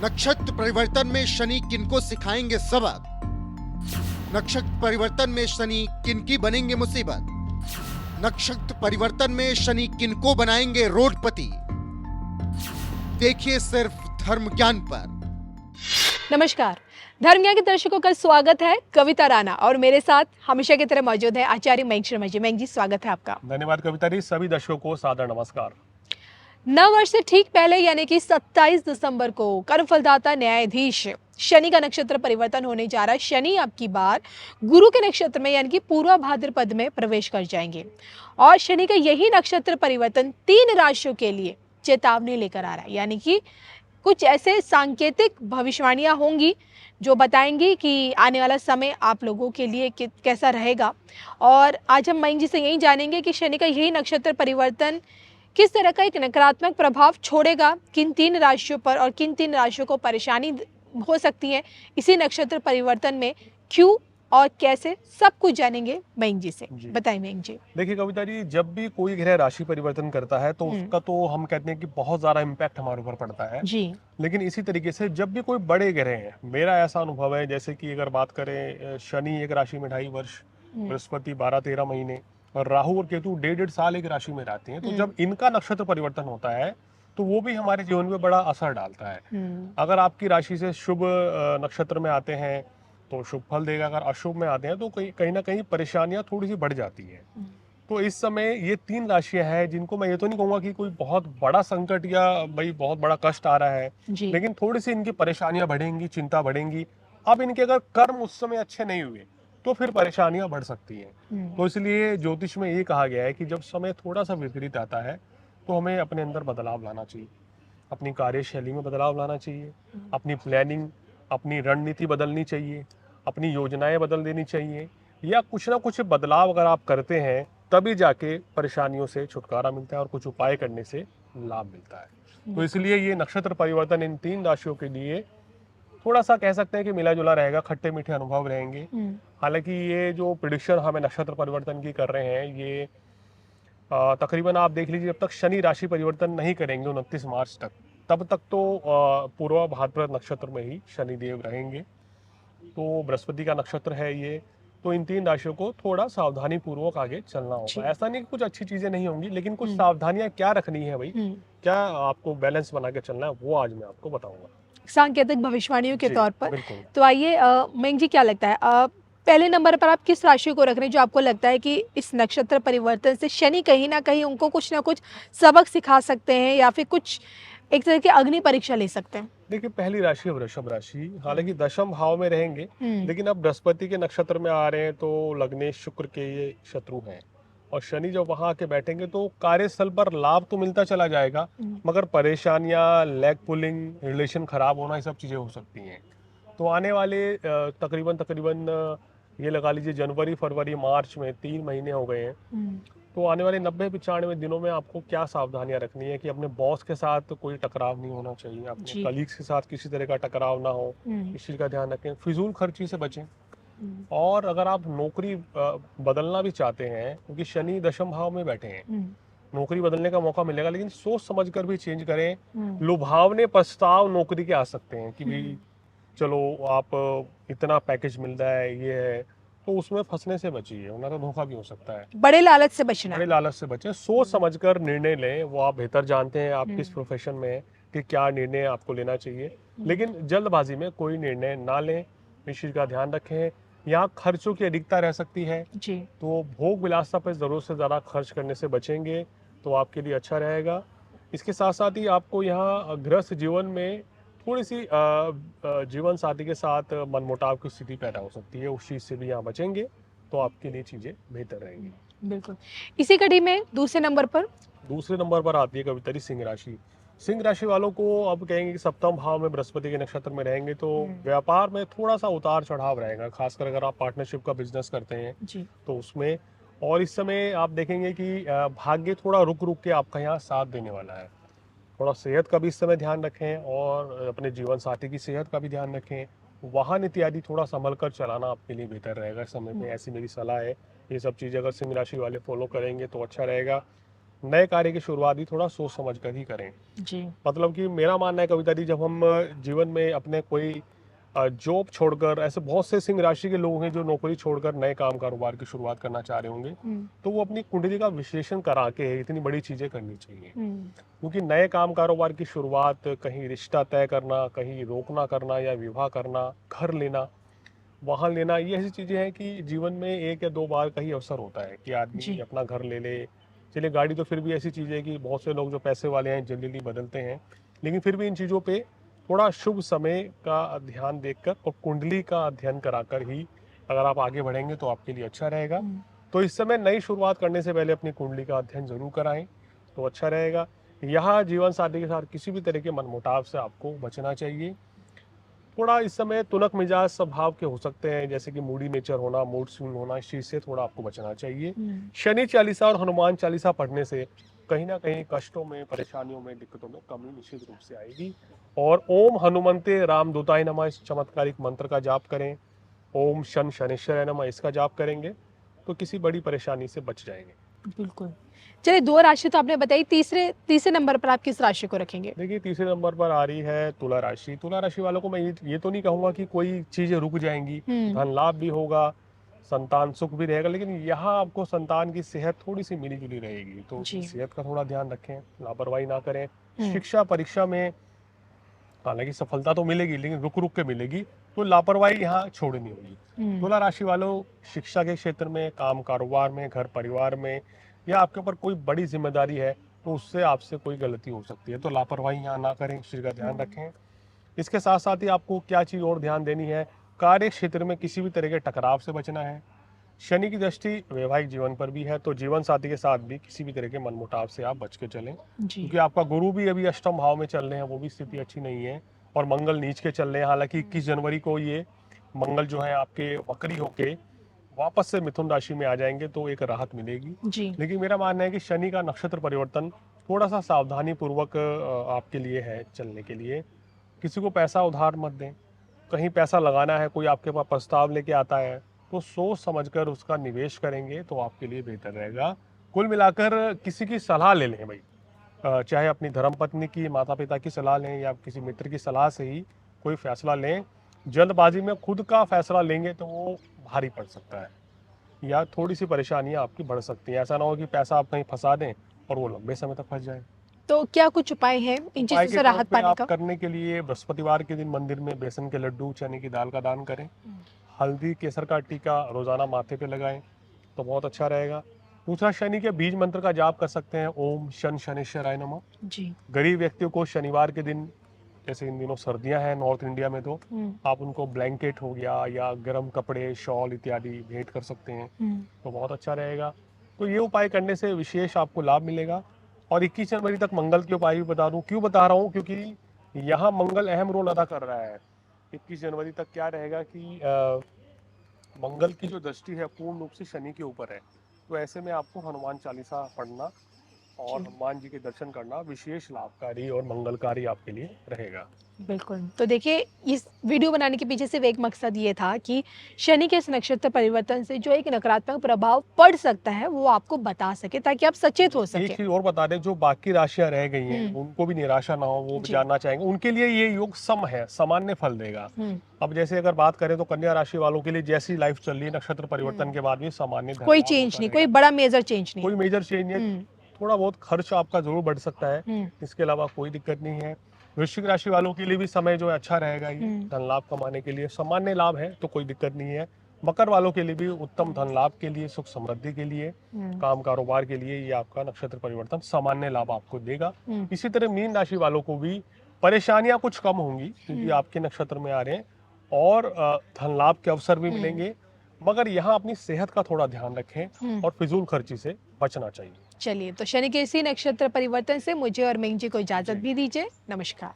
नक्षत्र परिवर्तन में शनि किनको सिखाएंगे सबक? नक्षत्र परिवर्तन में शनि किनकी बनेंगे मुसीबत? नक्षत्र परिवर्तन में शनि किनको बनाएंगे रोडपति? देखिए सिर्फ धर्म ज्ञान पर। नमस्कार, धर्म ज्ञान के दर्शकों का स्वागत है। कविता राणा और मेरे साथ हमेशा की तरह मौजूद है आचार्य मयंक शर्मा जी। मयंक जी, स्वागत है आपका। धन्यवाद कविता जी। सभी दर्शकों को सादर नमस्कार। नव वर्ष से ठीक पहले यानी कि 27 दिसंबर को कर्मफलदाता न्यायाधीश शनि का नक्षत्र परिवर्तन होने जा रहा है। शनि अब की बार गुरु के नक्षत्र में यानी कि पूर्वा भाद्रपद में प्रवेश कर जाएंगे और शनि का यही नक्षत्र परिवर्तन 3 राशियों के लिए चेतावनी लेकर आ रहा है। यानी कि कुछ ऐसे सांकेतिक भविष्यवाणियां होंगी जो बताएंगी कि आने वाला समय आप लोगों के लिए कैसा रहेगा। और आज हम मयंक जी से यही जानेंगे कि शनि का यही नक्षत्र परिवर्तन किस तरह का एक नकारात्मक प्रभाव छोड़ेगा किन 3 राशियों पर और किन 3 राशियों को परेशानी हो सकती है इसी नक्षत्र परिवर्तन में, क्यों और कैसे, सब कुछ जानेंगे मयंक जी से। बताइए मयंक जी। देखिए कविता जी, जब भी कोई ग्रह राशि परिवर्तन करता है तो उसका तो हम कहते हैं कि बहुत ज्यादा इम्पैक्ट हमारे ऊपर पड़ता है जी। लेकिन इसी तरीके से जब भी कोई बड़े ग्रह हैं, मेरा ऐसा अनुभव है, जैसे कि अगर बात करें शनि एक राशि में 2.5 वर्ष, बृहस्पति 12-13 महीने और राहु और केतु 1.5 साल एक राशि में रहते हैं, तो जब इनका नक्षत्र परिवर्तन होता है तो वो भी हमारे जीवन में बड़ा असर डालता है। अगर आपकी राशि से शुभ नक्षत्र में आते हैं तो शुभ फल देगा, अगर अशुभ में आते हैं तो कहीं ना कहीं परेशानियां थोड़ी सी बढ़ जाती है। तो इस समय ये 3 राशियां हैं जिनको मैं ये तो नहीं कहूंगा कि कोई बहुत बड़ा संकट या भाई बहुत बड़ा कष्ट आ रहा है, लेकिन थोड़ी सी इनकी परेशानियां बढ़ेंगी, चिंता बढ़ेंगी। अब इनके अगर कर्म उस समय अच्छे नहीं हुए तो फिर परेशानियां बढ़ सकती हैं। तो इसलिए ज्योतिष में ये कहा गया है कि जब समय थोड़ा सा विपरीत आता है तो हमें अपने अंदर बदलाव लाना चाहिए, अपनी कार्यशैली में बदलाव लाना चाहिए, अपनी प्लानिंग, अपनी रणनीति बदलनी चाहिए, अपनी योजनाएं बदल देनी चाहिए, या कुछ ना कुछ बदलाव अगर आप करते हैं तभी जाके परेशानियों से छुटकारा मिलता है और कुछ उपाय करने से लाभ मिलता है। तो इसलिए ये नक्षत्र परिवर्तन इन 3 राशियों के लिए थोड़ा सा कह सकते हैं कि मिला जुला रहेगा, खट्टे मीठे अनुभव रहेंगे। हालांकि ये जो प्रिडिक्शन हमें नक्षत्र परिवर्तन की कर रहे हैं, ये तकरीबन आप देख लीजिए, जब तक शनि राशि परिवर्तन नहीं करेंगे 29 मार्च तक, तब तक तो पूर्व भाद्रपद नक्षत्र में ही शनि देव रहेंगे। तो बृहस्पति का नक्षत्र है ये, तो इन 3 राशियों को थोड़ा सावधानी पूर्वक आगे चलना होगा। ऐसा नहीं कि कुछ अच्छी चीजें नहीं होंगी, लेकिन कुछ सावधानियां क्या रखनी है भाई, क्या आपको बैलेंस बना के चलना है, वो आज मैं आपको बताऊंगा सांकेतिक भविष्यवाणियों के तौर पर। बिल्कुल। तो आइए मयंक जी, क्या लगता है पहले नंबर पर आप किस राशि को रख रहे हैं जो आपको लगता है कि इस नक्षत्र परिवर्तन से शनि कहीं ना कहीं उनको कुछ ना कुछ सबक सिखा सकते हैं या फिर कुछ एक तरह की अग्नि परीक्षा ले सकते हैं? देखिए, पहली राशि है वृषभ राशि। हालांकि दशम भाव में रहेंगे, लेकिन अब बृहस्पति के नक्षत्र में आ रहे हैं तो लग्नेश शुक्र के ये शत्रु हैं, और शनि जब वहां आके बैठेंगे तो कार्यस्थल पर लाभ तो मिलता चला जाएगा, मगर परेशानियां, लेग पुलिंग, रिलेशन खराब होना, ये सब चीजें हो सकती हैं। तो आने वाले तकरीबन ये लगा लीजिए जनवरी, फरवरी, मार्च में 3 महीने हो गए हैं। तो आने वाले 90-95 दिनों में आपको क्या सावधानियां रखनी है कि अपने बॉस के साथ कोई टकराव नहीं होना चाहिए, अपने कलीग्स के साथ किसी तरह का टकराव ना हो, इस चीज का ध्यान रखें। फिजूल खर्ची से बचें। और अगर आप नौकरी बदलना भी चाहते हैं, क्योंकि शनि दशम भाव में बैठे हैं, नौकरी बदलने का मौका मिलेगा, लेकिन सोच समझ कर भी चेंज करें। लुभावने प्रस्ताव नौकरी के आ सकते हैं कि भाई चलो आप इतना पैकेज मिल रहा है, ये है, तो उसमें फंसने से बचिए, वरना तो धोखा भी हो सकता है। बड़े लालच से बचना, बड़े लालच से बचें, सोच समझकर निर्णय लें। वो आप बेहतर जानते हैं, आप किस प्रोफेशन में हैं, कि क्या निर्णय आपको लेना चाहिए, लेकिन जल्दबाजी में कोई निर्णय ना लें। इस चीज का ध्यान रखें। यहाँ खर्चों की अधिकता रह सकती है जी, तो भोग विलासता पर जरूरत से ज्यादा खर्च करने से बचेंगे तो आपके लिए अच्छा रहेगा। इसके साथ साथ ही आपको यहाँ गृहस्थ जीवन में थोड़ी सी जीवन साथी के साथ मनमुटाव की स्थिति पैदा हो सकती है, उस चीज से भी यहाँ बचेंगे तो आपके लिए चीजें बेहतर रहेंगी। बिल्कुल। इसी कड़ी में दूसरे नंबर पर आती है कविता जी सिंह राशि। सिंह राशि वालों को अब कहेंगे कि सप्तम भाव में बृहस्पति के नक्षत्र में रहेंगे तो व्यापार में थोड़ा सा उतार चढ़ाव रहेगा, खासकर अगर आप पार्टनरशिप का बिजनेस करते हैं जी, तो उसमें। और इस समय आप देखेंगे कि भाग्य थोड़ा रुक रुक के आपका यहाँ साथ देने वाला है। थोड़ा सेहत का भी इस समय ध्यान रखें और अपने जीवन साथी की सेहत का भी ध्यान रखें। वाहन इत्यादि थोड़ा संभल कर चलाना आपके लिए बेहतर रहेगा इस समय में, ऐसी मेरी सलाह है। ये सब चीज़ें अगर सिंह राशि वाले फॉलो करेंगे तो अच्छा रहेगा। नए कार्य की शुरुआत भी थोड़ा सोच समझ कर ही करें। जी। मतलब कि मेरा मानना है कविता जी, जब हम जीवन में अपने कोई जॉब छोड़कर, ऐसे बहुत से सिंह राशि के लोग हैं जो नौकरी छोड़कर नए काम कारोबार की शुरुआत करना चाह रहे होंगे, तो वो अपनी कुंडली का विश्लेषण करा के इतनी बड़ी चीजें करनी चाहिए। क्योंकि नए काम कारोबार की शुरुआत, कहीं रिश्ता तय करना, कहीं रोकना करना या विवाह करना, घर लेना, वाहन लेना, ये ऐसी चीजें हैं कि जीवन में एक या दो बार का ही अवसर होता है कि आदमी जी। अपना घर ले ले। चलिए गाड़ी तो फिर भी ऐसी चीज है कि बहुत से लोग जो पैसे वाले हैं जल्दी बदलते हैं, लेकिन फिर भी इन चीजों पे थोड़ा शुभ समय का ध्यान देखकर और कुंडली का अध्ययन कराकर ही अगर आप आगे बढ़ेंगे तो आपके लिए अच्छा रहेगा। तो इस समय नई शुरुआत करने से पहले अपनी कुंडली का अध्ययन जरूर कराएं तो अच्छा रहेगा। यहाँ जीवन साथी के साथ किसी भी तरह के मनमुटाव से आपको बचना चाहिए। थोड़ा इस समय तुनक मिजाज स्वभाव के हो सकते हैं, जैसे कि मूडी नेचर होना, मूड स्विंग होना, इस चीज से थोड़ा आपको बचना चाहिए। शनि चालीसा और हनुमान चालीसा पढ़ने से कहीं ना कहीं कष्टों में, परेशानियों में, दिक्कतों में कमी निश्चित रूप से आएगी। और ओम हनुमंते रामदूताय नमः इस चमत्कारिक मंत्र का जाप करें। ओम शन शनेश्वराय नमः इसका जाप करेंगे तो किसी बड़ी परेशानी से बच जाएंगे। बिल्कुल। चलिए 2 राशि तो आपने बताई, तीसरे नंबर पर आप किस राशि को रखेंगे? देखिए, तीसरे नंबर पर आ रही है तुला राशि। तुला राशि वालों को मैं ये तो नहीं कहूंगा कि कोई चीजें रुक जाएंगी, धन लाभ भी होगा, संतान सुख भी रहेगा, लेकिन यहाँ आपको संतान की सेहत थोड़ी सी मिली जुली रहेगी, तो जी। सेहत का थोड़ा ध्यान रखें, लापरवाही ना करें। शिक्षा परीक्षा में हालांकि सफलता तो मिलेगी, लेकिन रुक रुक के मिलेगी, तो लापरवाही यहाँ छोड़नी होगी। तुला राशि वालों, शिक्षा के क्षेत्र में, काम कारोबार में, घर परिवार में, या आपके ऊपर कोई बड़ी जिम्मेदारी है तो उससे आपसे कोई गलती हो सकती है, तो लापरवाही यहाँ ना करें, इस चीज का ध्यान रखें। इसके साथ साथ ही आपको क्या चीज और ध्यान देनी है, कार्य क्षेत्र में किसी भी तरह के टकराव से बचना है। शनि की दृष्टि वैवाहिक जीवन पर भी है, तो जीवन साथी के साथ भी किसी भी तरह के मनमुटाव से आप बच के चलें, क्योंकि आपका गुरु भी अभी अष्टम भाव में चल रहे हैं, वो भी स्थिति अच्छी नहीं है, और मंगल नीच के चल रहे हैं। हालांकि 21 जनवरी को ये मंगल जो है आपके वक्री होके वापस से मिथुन राशि में आ जाएंगे, तो एक राहत मिलेगी। लेकिन मेरा मानना है कि शनि का नक्षत्र परिवर्तन थोड़ा सा सावधानी पूर्वक आपके लिए है चलने के लिए। किसी को पैसा उधार मत दें, कहीं पैसा लगाना है, कोई आपके पास प्रस्ताव लेके आता है तो सोच समझकर उसका निवेश करेंगे तो आपके लिए बेहतर रहेगा। कुल मिलाकर किसी की सलाह ले लें भाई, चाहे अपनी धर्मपत्नी की, माता पिता की सलाह लें या किसी मित्र की सलाह से ही कोई फैसला लें। जल्दबाजी में खुद का फैसला लेंगे तो वो भारी पड़ सकता है या थोड़ी सी परेशानियां आपकी बढ़ सकती हैं। ऐसा ना हो कि पैसा आप कहीं फंसा दें और वो लंबे समय तक फंस जाए। तो क्या कुछ उपाय हैं इन चीजों से राहत पाने आप का? करने के लिए बृहस्पतिवार के दिन मंदिर में बेसन के लड्डू, चने की दाल का दान करें। हल्दी केसर का टीका रोजाना माथे पे लगाएं तो बहुत अच्छा रहेगा। दूसरा, शनि के बीज मंत्र का जाप कर सकते हैं, ओम शन शनेश्वराय नमः। जी। गरीब व्यक्तियों को शनिवार के दिन, जैसे इन दिनों सर्दियां हैं नॉर्थ इंडिया में, तो आप उनको ब्लैंकेट हो गया या गर्म कपड़े, शॉल इत्यादि भेंट कर सकते हैं, तो बहुत अच्छा रहेगा। तो ये उपाय करने से विशेष आपको लाभ मिलेगा। और 21 जनवरी तक मंगल के उपाय भी बता दूं। क्यों बता रहा हूँ, क्योंकि यहाँ मंगल अहम रोल अदा कर रहा है। 21 जनवरी तक क्या रहेगा कि मंगल की जो दृष्टि है पूर्ण रूप से शनि के ऊपर है, तो ऐसे में आपको हनुमान चालीसा पढ़ना और हनुमान जी के दर्शन करना विशेष लाभकारी और मंगलकारी आपके लिए रहेगा। बिल्कुल। तो देखिए, इस वीडियो बनाने के पीछे सिर्फ एक मकसद ये था कि शनि के इस नक्षत्र परिवर्तन से जो एक नकारात्मक प्रभाव पड़ सकता है वो आपको बता सके, ताकि आप सचेत हो एक सके। चीज और बता दें, जो बाकी राशियां रह गई हैं उनको भी निराशा ना हो, वो भी जानना चाहेंगे। उनके लिए ये योग सम है, सामान्य फल देगा। अब जैसे अगर बात करें तो कन्या राशि वालों के लिए जैसी लाइफ चल रही है नक्षत्र परिवर्तन के बाद भी सामान्य धन कोई लाभ चेंज होता नहीं, रहेगा। कोई बड़ा मेजर चेंज नहीं। कोई मेजर चेंज नहीं है, थोड़ा बहुत खर्च आपका जरूर बढ़ सकता है, इसके अलावा कोई दिक्कत नहीं है। वृश्चिक राशि वालों के लिए भी समय जो है अच्छा रहेगा, ये धन लाभ कमाने के लिए सामान्य लाभ है, तो कोई दिक्कत नहीं है। मकर वालों के लिए भी उत्तम धन लाभ के लिए, सुख समृद्धि के लिए, काम कारोबार के लिए ये आपका नक्षत्र परिवर्तन सामान्य लाभ आपको देगा। इसी तरह मीन राशि वालों को भी परेशानियां कुछ कम होंगी, क्योंकि आपके नक्षत्र में आ रहे हैं, और धन लाभ के अवसर भी मिलेंगे। मगर यहाँ अपनी सेहत का थोड़ा ध्यान रखें और फिजूल खर्ची से बचना चाहिए। चलिए, तो शनि के इसी नक्षत्र परिवर्तन से मुझे और मिंग जी को इजाजत भी दीजिए। नमस्कार।